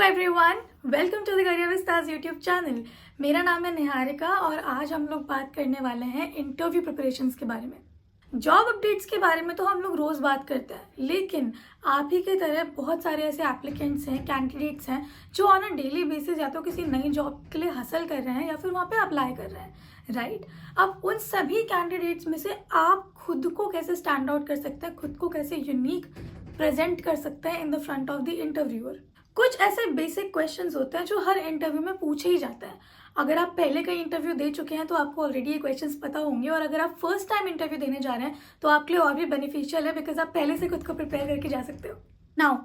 Everyone, welcome to the career Vistaar YouTube channel. मेरा नाम है निहारिका और आज हम लोग बात करने वाले हैं इंटरव्यू प्रिपरेशंस के बारे में। जॉब अपडेट्स के बारे में तो हम लोग रोज बात करते हैं, लेकिन आप ही की तरह बहुत सारे ऐसे एप्लीकेंट्स हैं, कैंडिडेट्स हैं जो ऑन अ डेली बेसिस या तो किसी नई जॉब के लिए हासिल कर रहे हैं या फिर वहाँ पे अप्लाई कर रहे हैं, राइट। अब उन सभी कैंडिडेट्स में से आप खुद को कैसे स्टैंड आउट कर सकते हैं, खुद को कैसे यूनिक प्रेजेंट कर सकते हैं in the front of the interviewer. कुछ ऐसे बेसिक क्वेश्चंस होते हैं जो हर इंटरव्यू में पूछे ही जाते हैं। अगर आप पहले कई इंटरव्यू दे चुके हैं तो आपको ऑलरेडी ये क्वेश्चंस पता होंगे, और अगर आप फर्स्ट टाइम इंटरव्यू देने जा रहे हैं तो आपके लिए और भी बेनिफिशियल है, बिकॉज आप पहले से खुद को प्रिपेयर करके जा सकते हो। Now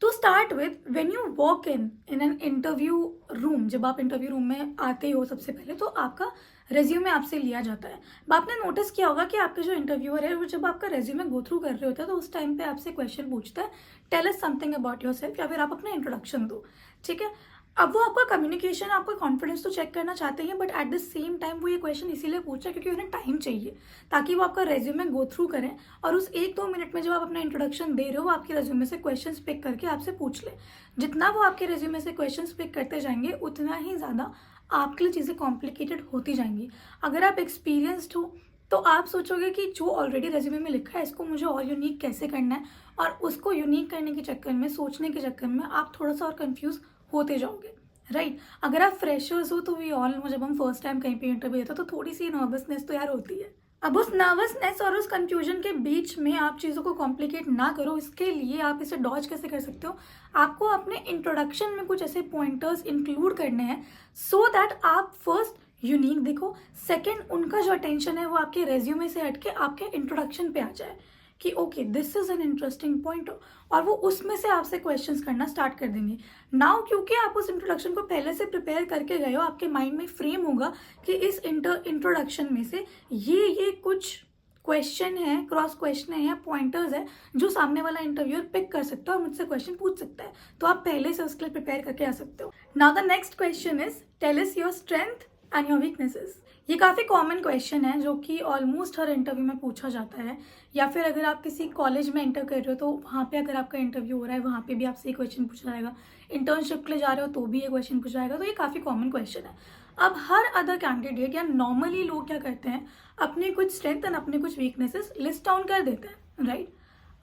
to start with, when you walk in an interview room, जब आप इंटरव्यू रूम में आते हो सबसे पहले तो आपका रेज्यूमे आपसे लिया जाता है। अब आपने नोटिस किया होगा कि आपके जो इंटरव्यूअर है वो जब आपका रेज्यूमे गो थ्रू कर रहे होते हैं तो उस टाइम पे आपसे क्वेश्चन पूछता है, tell us something about yourself, या फिर आप अपना इंट्रोडक्शन दो, ठीक है। अब वो आपका कम्युनिकेशन, आपका कॉन्फिडेंस तो चेक करना चाहते हैं, but at the same time वो ये क्वेश्चन इसीलिए पूछ रहे हैं क्योंकि उन्हें टाइम चाहिए ताकि वो आपका रेज्यूमे गो थ्रू करें, और उस 1-2 मिनट में जब आप अपना इंट्रोडक्शन दे रहे हो वो आपके रेज्यूमे से क्वेश्चंस पिक करके आपसे पूछ ले। जितना वो आपके रेज्यूमे से क्वेश्चंस पिक करते जाएंगे उतना ही ज़्यादा आपके लिए चीज़ें कॉम्प्लिकेटेड होती जाएंगी। अगर आप एक्सपीरियंस्ड हो तो आप सोचोगे कि जो ऑलरेडी रेज्यूमे में लिखा है इसको मुझे और यूनिक कैसे करना है, और उसको यूनिक करने के चक्कर में, सोचने के चक्कर में आप थोड़ा सा और कंफ्यूज होते जाओगे, राइट। अगर आप फ्रेशर्स हो तो वी ऑल नो, जब हम फर्स्ट टाइम कहीं पे इंटरव्यू देते हो तो थोड़ी सी नर्वसनेस तो यार होती है। अब उस नर्वसनेस और उस कंफ्यूजन के बीच में आप चीज़ों को कॉम्प्लिकेट ना करो, इसके लिए आप इसे डॉज कैसे कर सकते हो, आपको अपने इंट्रोडक्शन में कुछ ऐसे पॉइंटर्स इंक्लूड करने हैं सो दैट आप फर्स्ट यूनिक दिखो, सेकेंड उनका जो अटेंशन है वो आपके रेज्यूमे से हट के आपके इंट्रोडक्शन पे आ जाए कि okay this is an interesting point, और वो उसमें से आपसे क्वेश्चंस करना स्टार्ट कर देंगे। नाउ क्योंकि आप उस इंट्रोडक्शन को पहले से प्रिपेयर करके गए हो, आपके माइंड में फ्रेम होगा कि इस इंट्रोडक्शन में से ये कुछ क्वेश्चन है, क्रॉस क्वेश्चन है या पॉइंटर्स है जो सामने वाला इंटरव्यूअर पिक कर सकता है और मुझसे क्वेश्चन पूछ सकता है, तो आप पहले से उसके लिए प्रिपेयर करके आ सकते हो। Now the next question is, tell us your strength and your weaknesses. ये काफ़ी कॉमन क्वेश्चन है जो कि ऑलमोस्ट हर इंटरव्यू में पूछा जाता है, या फिर अगर आप किसी कॉलेज में एंटर कर रहे हो तो वहाँ पे अगर आपका इंटरव्यू हो रहा है वहाँ पे भी आपसे ये क्वेश्चन पूछा जाएगा, इंटर्नशिप के लिए जा रहे हो तो भी ये क्वेश्चन पूछा जाएगा, तो ये काफ़ी कॉमन क्वेश्चन है। अब हर अदर कैंडिडेट या नॉर्मली लोग क्या करते हैं, अपने कुछ स्ट्रेंथ एंड अपने कुछ वीकनेसेस लिस्ट डाउन कर देते हैं, राइट।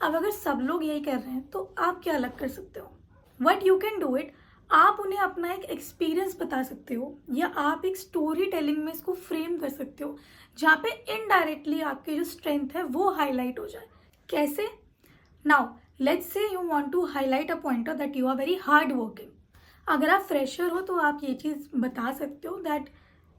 अब अगर सब लोग यही कर रहे हैं तो आप क्या अलग कर सकते हो? What you can do it, आप उन्हें अपना एक एक्सपीरियंस बता सकते हो, या आप एक स्टोरी टेलिंग में इसको फ्रेम कर सकते हो जहाँ पे इनडायरेक्टली आपकी जो स्ट्रेंथ है वो हाईलाइट हो जाए। कैसे? Now let's say you want to highlight a pointer that you are very hard working. अगर आप फ्रेशर हो तो आप ये चीज़ बता सकते हो दैट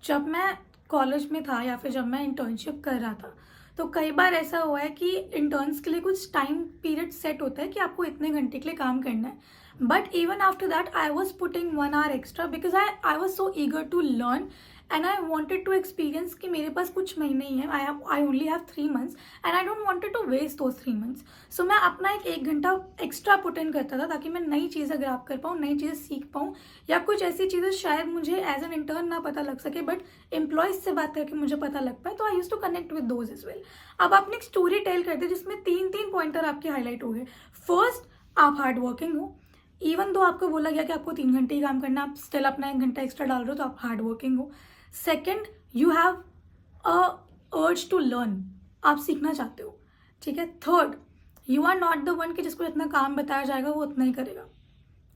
जब मैं कॉलेज में था या फिर जब मैं इंटर्नशिप कर रहा था तो कई बार ऐसा हुआ है कि इंटर्न्स के लिए कुछ टाइम पीरियड सेट होता है कि आपको इतने घंटे के लिए काम करना है, but even after that I was putting 1 hour extra because I was so eager to learn and I wanted to experience कि मेरे पास कुछ महीने ही हैं, I only have 3 months and I don't wanted to waste those 3 months. So मैं अपना एक घंटा extra put in करता था ताकि मैं नई चीज़ें ग्रैब कर पाऊँ, नई चीज़ें सीख पाऊँ, या कुछ ऐसी चीज़ें शायद मुझे एज एन इंटर्न ना पता लग सके बट एम्प्लॉयज़ से बात करके मुझे पता लग पाए, तो I use to connect with those as well. अब आपने एक स्टोरी टेल कर दी जिसमें 3 पॉइंटर आपके हाईलाइट हो गए। फर्स्ट, आप हार्ड वर्किंग हो, इवन तो आपको बोला गया कि आपको 3 घंटे ही काम करना, आप स्टिल अपना 1 घंटा एक्स्ट्रा डाल रहे हो तो आप हार्ड वर्किंग हो। Second, you have a urge to learn, आप सीखना चाहते हो, ठीक है। Third, you are not the one कि जिसको जितना काम बताया जाएगा वो उतना ही करेगा,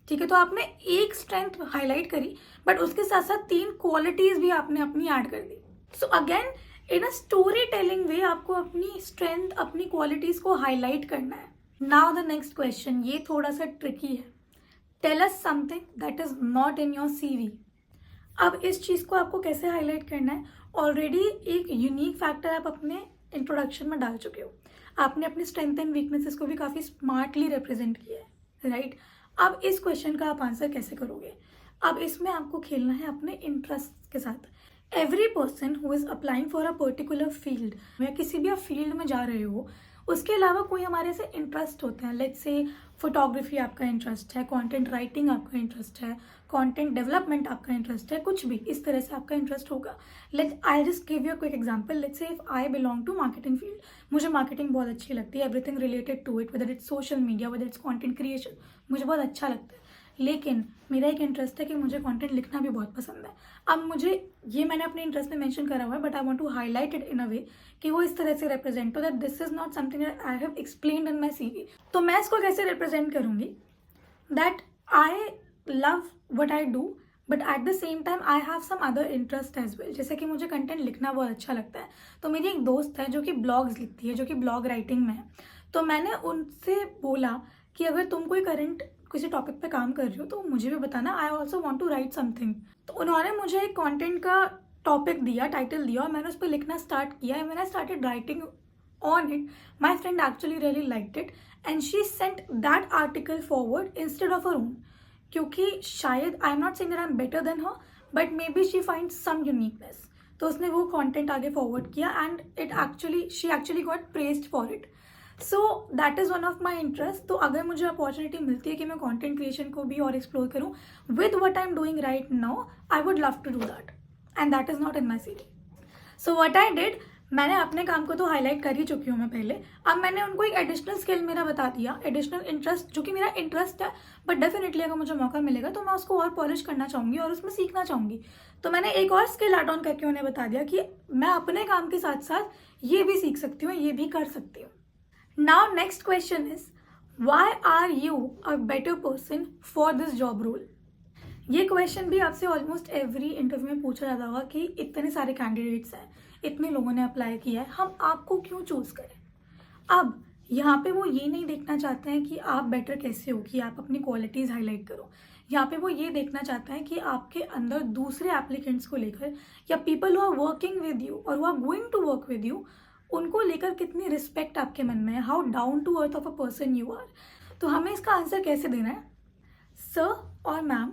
ठीक है। तो आपने एक स्ट्रेंथ हाईलाइट करी बट उसके साथ साथ 3 क्वालिटीज भी आपने अपनी ऐड कर दी। So again in a story telling way आपको अपनी स्ट्रेंथ, अपनी क्वालिटीज को हाईलाइट करना है। नाउ द नेक्स्ट क्वेश्चन, ये थोड़ा सा ट्रिकी है, tell us something that is not in your CV। अब इस चीज़ को आपको कैसे हाईलाइट करना है? ऑलरेडी एक यूनिक फैक्टर आप अपने इंट्रोडक्शन में डाल चुके हो, आपने अपनी स्ट्रेंथ एंड वीकनेसेस को भी काफ़ी स्मार्टली रिप्रेजेंट किया है, राइट। अब इस क्वेश्चन का आप आंसर कैसे करोगे? अब इसमें आपको खेलना है अपने इंटरेस्ट के साथ। Every person who is applying for a particular field, या किसी भी आप फील्ड में जा रहे हो, उसके अलावा कोई हमारे से इंटरेस्ट होते हैं। लेट्स से फोटोग्राफी आपका इंटरेस्ट है, कंटेंट राइटिंग आपका इंटरेस्ट है, कंटेंट डेवलपमेंट आपका इंटरेस्ट है, कुछ भी इस तरह से आपका इंटरेस्ट होगा। Let's I just give you quick example. Let's say if I belong to marketing field, मुझे मार्केटिंग बहुत अच्छी लगती है, everything related to it, whether it's social media, whether it's content creation, मुझे बहुत अच्छा लगता है। लेकिन मेरा एक इंटरेस्ट है कि मुझे कंटेंट लिखना भी बहुत पसंद है। अब मुझे ये मैंने अपने इंटरेस्ट में मेंशन करा हुआ है, but I want to highlight it in a way कि वो इस तरह से रिप्रेजेंट हो that this is not something that I have explained in my CV। तो मैं इसको कैसे रिप्रेजेंट करूँगी that I love what I do but at the same time I have some other interest as well. जैसे कि मुझे content लिखना बहुत अच्छा लगता है, तो मेरी एक दोस्त है जो कि ब्लॉग्स लिखती है, जो कि ब्लॉग राइटिंग में है। तो मैंने उनसे बोला कि अगर तुम कोई करंट किसी टॉपिक पे काम कर रही हो तो मुझे भी बताना, I also want to write something. तो उन्होंने मुझे एक कॉन्टेंट का टॉपिक दिया, टाइटल दिया, और मैंने उस पर लिखना स्टार्ट किया। And when I started writing on it, my friend actually really liked it and she sent that article forward instead of her own, क्योंकि शायद I am not saying that I am better than her, but maybe she finds some uniqueness. तो उसने वो content आगे forward किया and she actually got praised for it. So that is one of my interest. तो अगर मुझे opportunity मिलती है कि मैं कंटेंट क्रिएशन को भी और एक्सप्लोर करूँ with what I am doing right now, I would love to do that and that is not in my CV। So what I did, मैंने अपने काम को तो हाईलाइट कर ही चुकी हूँ मैं पहले। अब मैंने उनको एक एडिशनल स्किल मेरा बता दिया, एडिशनल इंटरेस्ट जो कि मेरा इंटरेस्ट है, बट डेफिनेटली अगर मुझे मौका मिलेगा तो मैं उसको और पॉलिश करना चाहूँगी और उसमें सीखना चाहूँगी। तो मैंने एक और स्किल ऐड ऑन करके उन्हें बता दिया कि मैं अपने काम के साथ साथ ये भी सीख सकती हूँ, ये भी कर सकती हूँ। Now next question is why are you a better person for this job role. ये क्वेश्चन भी आपसे ऑलमोस्ट एवरी इंटरव्यू में पूछा जाता होगा कि इतने सारे कैंडिडेट्स हैं, इतने लोगों ने अप्लाई किया है, हम आपको क्यों चूज करें। अब यहाँ पे वो ये नहीं देखना चाहते हैं कि आप बेटर कैसे हो, कि आप अपनी क्वालिटीज़ हाईलाइट करो। यहाँ पे वो ये देखना चाहते हैं कि आपके अंदर दूसरे एप्लीकेंट्स को लेकर या people who are working with you और who are going to work with you, उनको लेकर कितनी रिस्पेक्ट आपके मन में है, how down to earth of a person you are. तो हमें इसका आंसर कैसे देना है, सर और ma'am,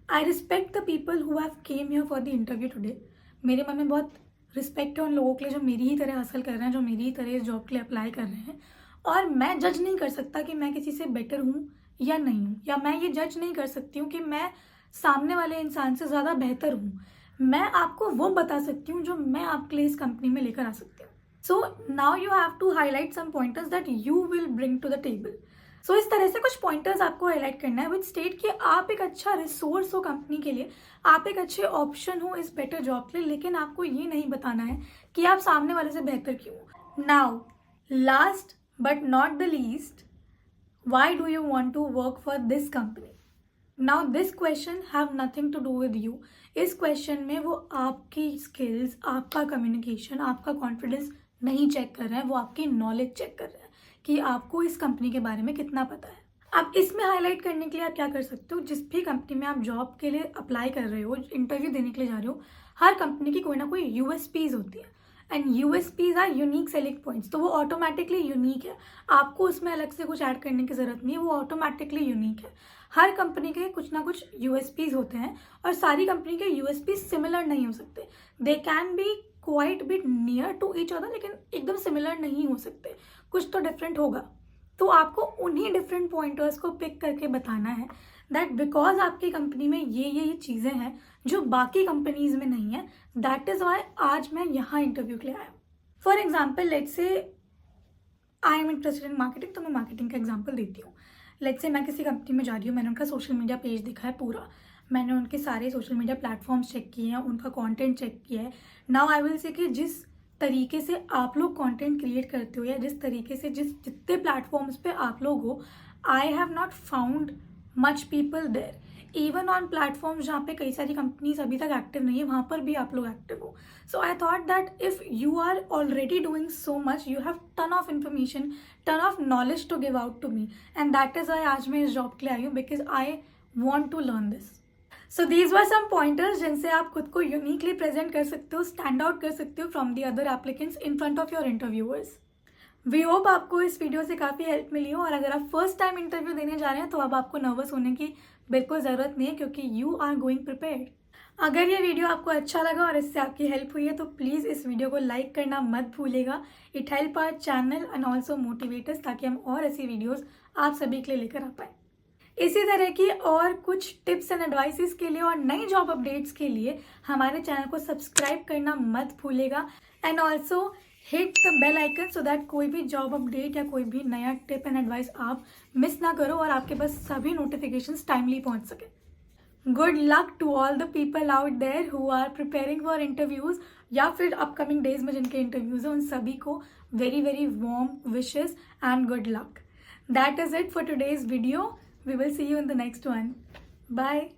I respect the people who have come here for the interview today. मेरे मन में बहुत रिस्पेक्ट है उन लोगों के लिए जो मेरी ही तरह हासिल कर रहे हैं, जो मेरी ही तरह इस जॉब के लिए अप्लाई कर रहे हैं। और मैं जज नहीं कर सकता कि मैं किसी से बेटर हूँ या नहीं हूँ, या मैं ये जज नहीं कर सकती हूँ कि मैं सामने वाले इंसान से ज़्यादा बेहतर हूँ। मैं आपको वो बता सकती हूँ जो मैं आपके लिए इस कंपनी में लेकर आ सकती हूँ। So now you have to highlight some pointers that you will bring to the table. So इस तरह से कुछ पॉइंटर्स आपको हाईलाइट करना है विद स्टेट कि आप एक अच्छा रिसोर्स हो कंपनी के लिए, आप एक अच्छे ऑप्शन हो इस बेटर जॉब के लिए, लेकिन आपको ये नहीं बताना है कि आप सामने वाले से बेहतर क्यों हो। Now last but not the least, why do you want to work for this company. Now this question have nothing to do with you. इस क्वेश्चन में वो आपकी स्किल्स, आपका कम्युनिकेशन, आपका कॉन्फिडेंस नहीं चेक कर रहे हैं, वो आपकी नॉलेज चेक कर रहे हैं कि आपको इस कंपनी के बारे में कितना पता है। अब इसमें हाईलाइट करने के लिए आप क्या कर सकते हो, जिस भी कंपनी में आप जॉब के लिए अप्लाई कर रहे हो, इंटरव्यू देने के लिए जा रहे हो, हर कंपनी की कोई ना कोई USPs होती है and USPs are unique selling points. तो वो ऑटोमेटिकली यूनिक है, आपको उसमें अलग से कुछ ऐड करने की जरूरत नहीं है, वो ऑटोमेटिकली यूनिक है। हर कंपनी के कुछ ना कुछ USPs होते हैं और सारी कंपनी के USPs सिमिलर नहीं हो सकते। They can be quite bit near to each other, लेकिन एकदम सिमिलर नहीं हो सकते, कुछ तो डिफरेंट होगा। तो आपको उन्हीं डिफरेंट पॉइंटर्स को पिक करके बताना है दैट बिकॉज आपकी कंपनी में ये चीज़ें हैं जो बाकी कंपनीज में नहीं है, दैट इज़ वाई आज मैं यहाँ इंटरव्यू के लिए आया हूँ। For example let's say I am interested in marketing, तो मैं मार्केटिंग का एग्जाम्पल देती हूँ। लेट्स से मैं किसी कंपनी में जा रही हूँ, मैंने उनका सोशल मीडिया पेज देखा है पूरा, मैंने उनके सारे सोशल मीडिया प्लेटफॉर्म्स चेक किए हैं, उनका कंटेंट चेक किया है। नाउ आई विल से कि जिस तरीके से आप लोग कंटेंट क्रिएट करते हो या जिस तरीके से जितने प्लेटफॉर्म्स पे आप लोग हो, I have not found much people there. Even on platforms जहाँ पे कई सारी कंपनीज अभी तक एक्टिव नहीं है, वहाँ पर भी आप लोग एक्टिव हो। So I thought that if you are already doing so much, you have ton of information, ton of knowledge to give out to me, and that is why आज मैं इस जॉब के लिए आई हूँ, because I want to learn this. So these were some pointers जिनसे आप खुद को यूनिकली प्रेजेंट कर सकते हो, स्टैंड आउट कर सकते हो from the other applicants in front of your interviewers. We hope आपको इस वीडियो से काफ़ी हेल्प मिली हो, और अगर आप फर्स्ट टाइम इंटरव्यू देने जा रहे हैं तो अब आपको नर्वस होने की बिल्कुल ज़रूरत नहीं है, क्योंकि यू आर गोइंग प्रिपेयर्ड। अगर ये वीडियो आपको अच्छा लगा और इससे आपकी हेल्प हुई है तो प्लीज़ इस वीडियो को लाइक करना मत भूलिएगा। It help our channel and also motivators, ताकि हम और ऐसी वीडियोज़ आप सभी के लिए लेकर आ पाए। इसी तरह की और कुछ टिप्स एंड एडवाइसेस के लिए और नई जॉब अपडेट्स के लिए हमारे चैनल को सब्सक्राइब करना मत भूलेगा, and also hit the bell icon so that कोई भी जॉब अपडेट या कोई भी नया टिप एंड एडवाइस आप मिस ना करो और आपके पास सभी नोटिफिकेशंस टाइमली पहुंच सके। Good luck to all the people out there who are preparing for interviews या फिर अपकमिंग डेज में जिनके इंटरव्यूज हैं, उन सभी को very very warm wishes and good luck. That is it for today's video. We will see you in the next one. Bye.